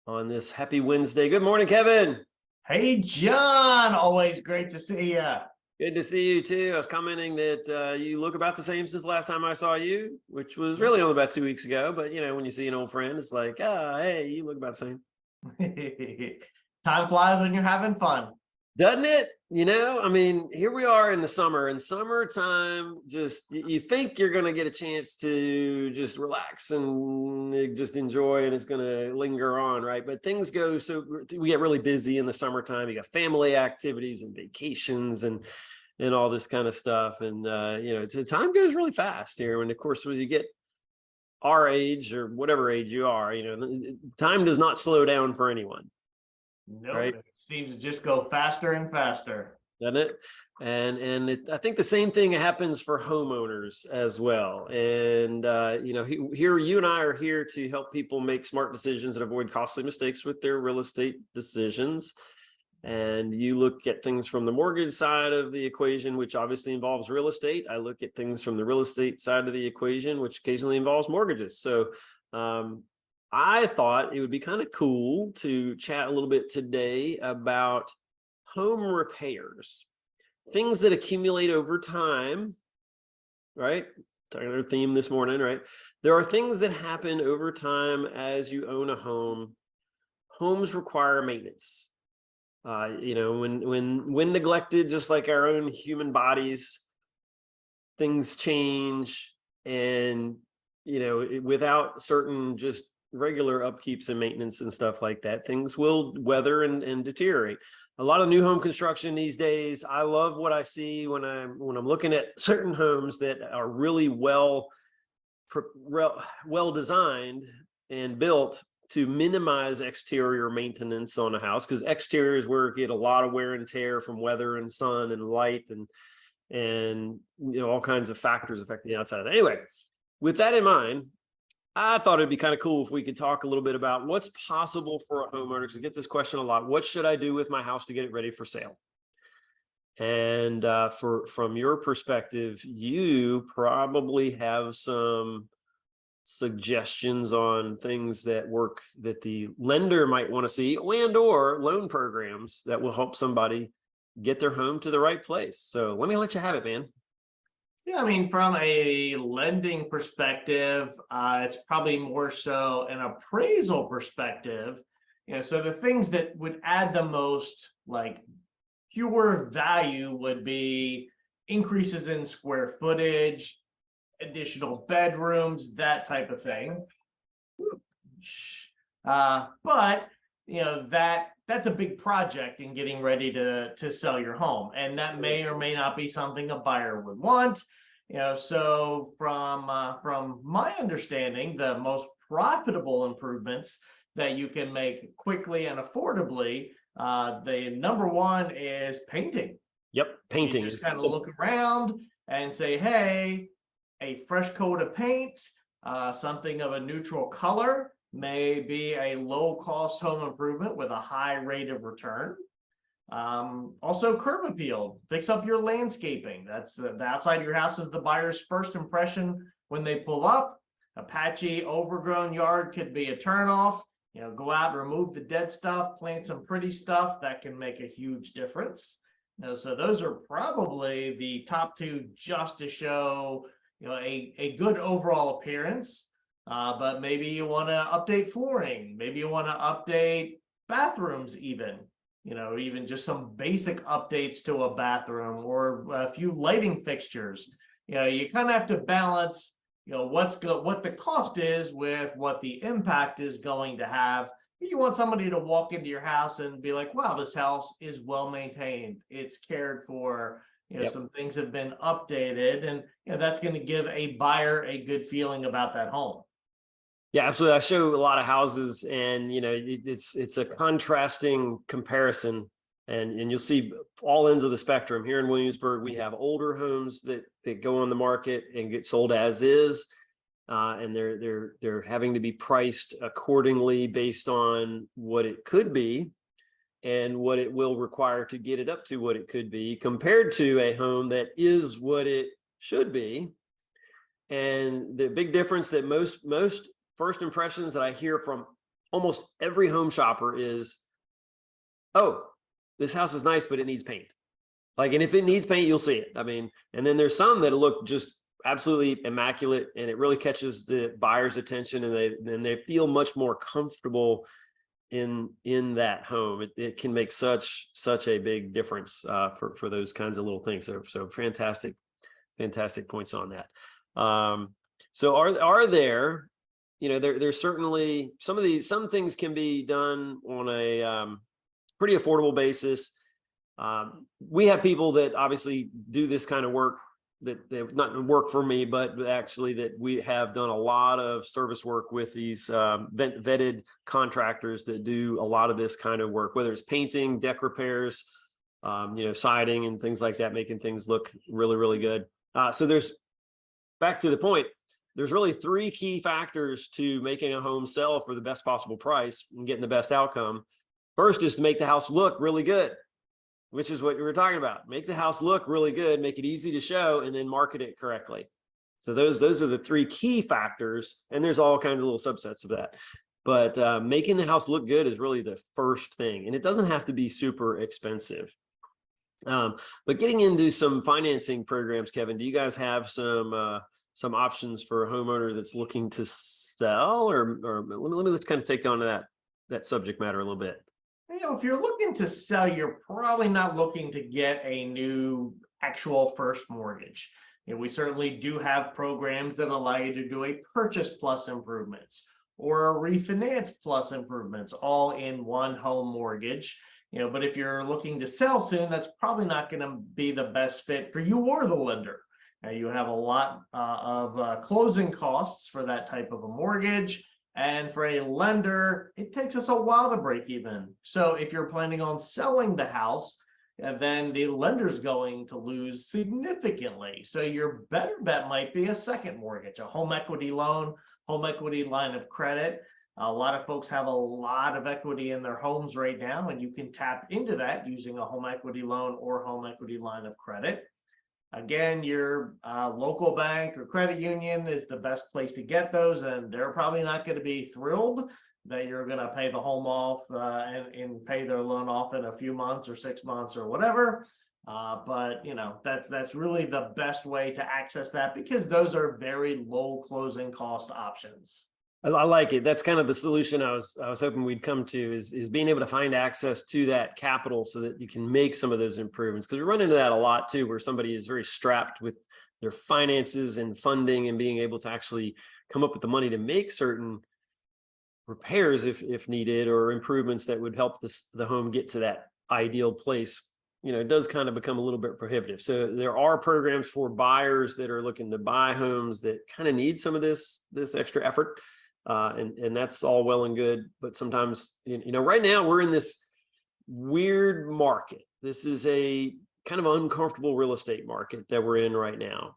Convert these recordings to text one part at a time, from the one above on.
on this happy Wednesday. Good morning, Kevin. Hey, John, always great to see you. Good to see you too. I was commenting that you look about the same since the last time I saw you, which was really only about 2 weeks ago. But when you see an old friend, it's like, hey, you look about the same. Time flies when you're having fun. Doesn't it? Here we are in the summer, and summertime, just you think you're going to get a chance to just relax and just enjoy, and it's going to linger on, right? But things go, so we get really busy in the summertime. You got family activities and vacations and all this kind of stuff. And, time goes really fast here. And of course, when you get our age or whatever age you are, time does not slow down for anyone. Nope, right? It seems to just go faster and faster. Doesn't it? And I think the same thing happens for homeowners as well. And, here, you and I are here to help people make smart decisions and avoid costly mistakes with their real estate decisions. And you look at things from the mortgage side of the equation, which obviously involves real estate. I look at things from the real estate side of the equation, which occasionally involves mortgages. So, I thought it would be kind of cool to chat a little bit today about home repairs, things that accumulate over time, right? Our theme this morning, right? There are things that happen over time as you own a home. Homes require maintenance. When neglected, just like our own human bodies, things change, and without certain just regular upkeeps and maintenance and stuff like that, things will weather and deteriorate. A lot of new home construction these days, I love what I see when I'm looking at certain homes that are really well designed and built to minimize exterior maintenance on a house, because exterior is where you get a lot of wear and tear from weather and sun and light and all kinds of factors affecting the outside. Anyway, with that in mind, I thought it'd be kind of cool if we could talk a little bit about what's possible for a homeowner, because I get this question a lot. What should I do with my house to get it ready for sale? And from your perspective, you probably have some suggestions on things that work that the lender might want to see, and or loan programs that will help somebody get their home to the right place. So let me let you have it, man. Yeah, from a lending perspective, it's probably more so an appraisal perspective. So the things that would add the most, like, pure value would be increases in square footage, additional bedrooms, that type of thing. But that's a big project in getting ready to sell your home, and that may or may not be something a buyer would want. So from my understanding, the most profitable improvements that you can make quickly and affordably, the number one is painting. Yep, painting. You just kind of look around and say, hey, a fresh coat of paint, something of a neutral color may be a low-cost home improvement with a high rate of return. Also, curb appeal, fix up your landscaping. That's the outside of your house is the buyer's first impression when they pull up. A patchy, overgrown yard could be a turnoff. Go out, remove the dead stuff, plant some pretty stuff. That can make a huge difference. So those are probably the top two, just to show a good overall appearance. But maybe you want to update flooring. Maybe you want to update bathrooms even. Even just some basic updates to a bathroom or a few lighting fixtures. You kind of have to balance, what the cost is with what the impact is going to have. You want somebody to walk into your house and be like, wow, this house is well maintained. It's cared for. Yep. Some things have been updated, and that's going to give a buyer a good feeling about that home. Yeah, absolutely. I show a lot of houses, and it's a contrasting comparison, and you'll see all ends of the spectrum. Here in Williamsburg, we have older homes that go on the market and get sold as is, and they're having to be priced accordingly based on what it could be and what it will require to get it up to what it could be, compared to a home that is what it should be. And the big difference that most first impressions that I hear from almost every home shopper is, oh, this house is nice, but it needs paint. Like, and if it needs paint, you'll see it. I mean, and then there's some that look just absolutely immaculate, and it really catches the buyer's attention, and they feel much more comfortable in that home. It can make such a big difference for those kinds of little things. So fantastic points on that. So are there, there's certainly some things can be done on a pretty affordable basis. We have people that obviously do this kind of work that they've not work for me, but actually that we have done a lot of service work with these vetted contractors that do a lot of this kind of work, whether it's painting, deck repairs, siding and things like that, making things look really, really good. So there's, back to the point, there's really 3 key factors to making a home sell for the best possible price and getting the best outcome. First is to make the house look really good, which is what we were talking about. Make the house look really good, make it easy to show, and then market it correctly. So those are the 3 key factors, and there's all kinds of little subsets of that. But making the house look good is really the first thing, and it doesn't have to be super expensive. But getting into some financing programs, Kevin, do you guys have some options for a homeowner that's looking to sell, or let me kind of take on that subject matter a little bit? If you're looking to sell, you're probably not looking to get a new actual first mortgage. We certainly do have programs that allow you to do a purchase plus improvements or a refinance plus improvements, all in one home mortgage. But if you're looking to sell soon, that's probably not going to be the best fit for you or the lender. You have a lot of closing costs for that type of a mortgage. And for a lender, it takes us a while to break even. So if you're planning on selling the house, then the lender's going to lose significantly. So your better bet might be a second mortgage, a home equity loan, home equity line of credit. A lot of folks have a lot of equity in their homes right now, and you can tap into that using a home equity loan or home equity line of credit. Again, your local bank or credit union is the best place to get those, and they're probably not going to be thrilled that you're going to pay the home off and pay their loan off in a few months or 6 months or whatever. But that's really the best way to access that, because those are very low closing cost options. I like it. That's kind of the solution I was hoping we'd come to, is being able to find access to that capital so that you can make some of those improvements. Because we run into that a lot too, where somebody is very strapped with their finances and funding and being able to actually come up with the money to make certain repairs if needed, or improvements that would help the home get to that ideal place. It does kind of become a little bit prohibitive. So there are programs for buyers that are looking to buy homes that kind of need some of this extra effort. And that's all well and good, but sometimes, right now we're in this weird market. This is a kind of uncomfortable real estate market that we're in right now.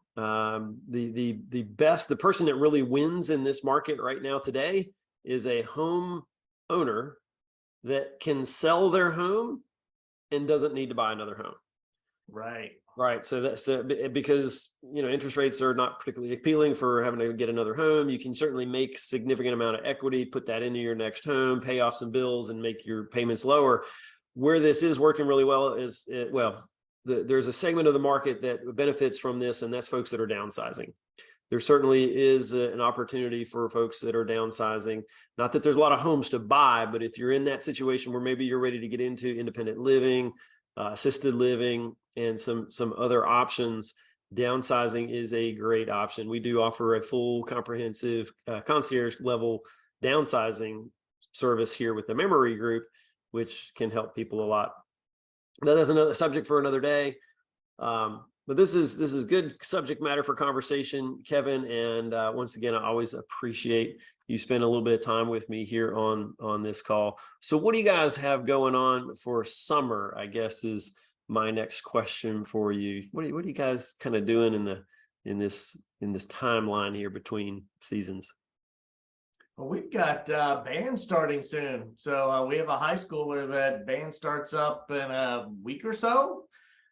The person that really wins in this market right now today is a home owner that can sell their home and doesn't need to buy another home. Right. So that's because, interest rates are not particularly appealing for having to get another home. You can certainly make significant amount of equity, put that into your next home, pay off some bills and make your payments lower. Where this is working really well is, there's a segment of the market that benefits from this, and that's folks that are downsizing. There certainly is an opportunity for folks that are downsizing. Not that there's a lot of homes to buy, but if you're in that situation where maybe you're ready to get into independent living, assisted living, and some other options, downsizing is a great option. We do offer a full comprehensive concierge level downsizing service here with the Memory Group, which can help people a lot. Now, that's another subject for another day. But this is good subject matter for conversation, Kevin. And once again, I always appreciate you spend a little bit of time with me here on this call. So what do you guys have going on for summer, I guess, is my next question for you. What are you guys kind of doing in this timeline here between seasons? Well, we've got band starting soon. So we have a high schooler that band starts up in a week or so.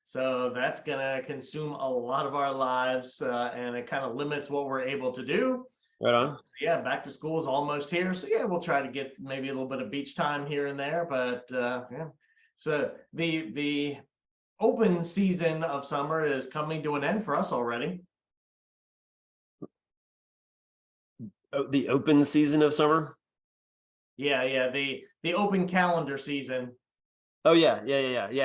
So that's going to consume a lot of our lives, and it kind of limits what we're able to do. Right on. At yeah, back to school is almost here. So yeah, we'll try to get maybe a little bit of beach time here and there. But yeah. So the open season of summer is coming to an end for us already. Oh, the open season of summer. Yeah, yeah. The open calendar season. Oh yeah.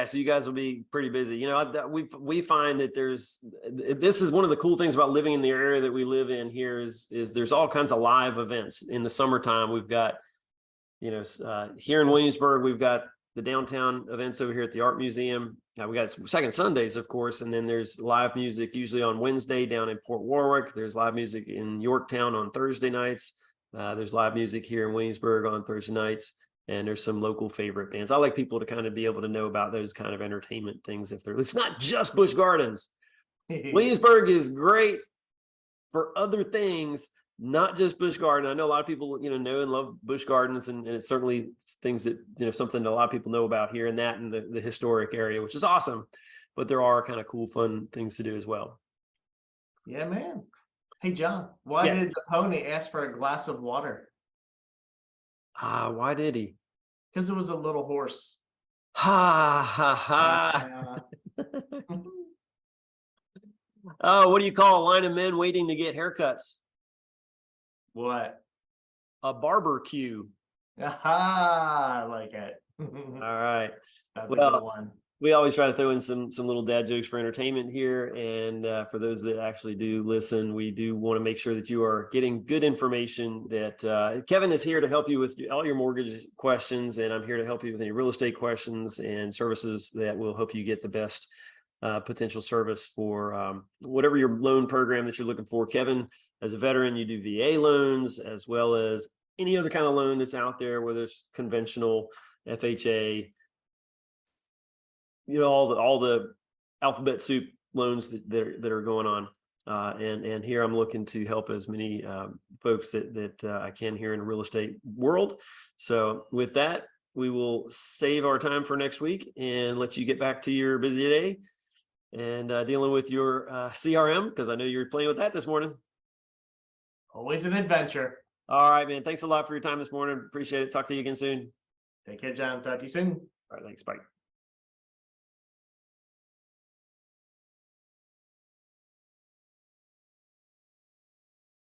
So you guys will be pretty busy. You know, we find that this is one of the cool things about living in the area that we live in here is there's all kinds of live events in the summertime. We've got, you know, here in Williamsburg, we've got the downtown events over here at the Art Museum. We got Second Sundays, of course, and then there's live music usually on Wednesday down in Port Warwick. There's live music in Yorktown on Thursday nights. There's live music here in Williamsburg on Thursday nights, and there's some local favorite bands. I like people to kind of be able to know about those kind of entertainment things. It's not just Busch Gardens. Williamsburg is great for other things, not just Busch Garden. I know a lot of people, you know and love Busch Gardens, and it's certainly things that, you know, something that a lot of people know about here and that in the historic area, which is awesome. But there are kind of cool, fun things to do as well. Yeah, man. Hey, John, why did the pony ask for a glass of water? Why did he? Because it was a little horse. Ha ha ha. Oh, what do you call a line of men waiting to get haircuts? What? A barbecue. Aha, I like it. All right. That's a good one. We always try to throw in some little dad jokes for entertainment here. And for those that actually do listen, we do want to make sure that you are getting good information, that Kevin is here to help you with all your mortgage questions. And I'm here to help you with any real estate questions and services that will help you get the best potential service for whatever your loan program that you're looking for. Kevin, as a veteran, you do VA loans as well as any other kind of loan that's out there, whether it's conventional, FHA, you know, all the alphabet soup loans that are going on. And here I'm looking to help as many folks that I can here in the real estate world. So with that, we will save our time for next week and let you get back to your busy day and dealing with your CRM, because I know you were playing with that this morning. Always an adventure. All right, man. Thanks a lot for your time this morning. Appreciate it. Talk to you again soon. Take care, John. Talk to you soon. All right. Thanks. Bye.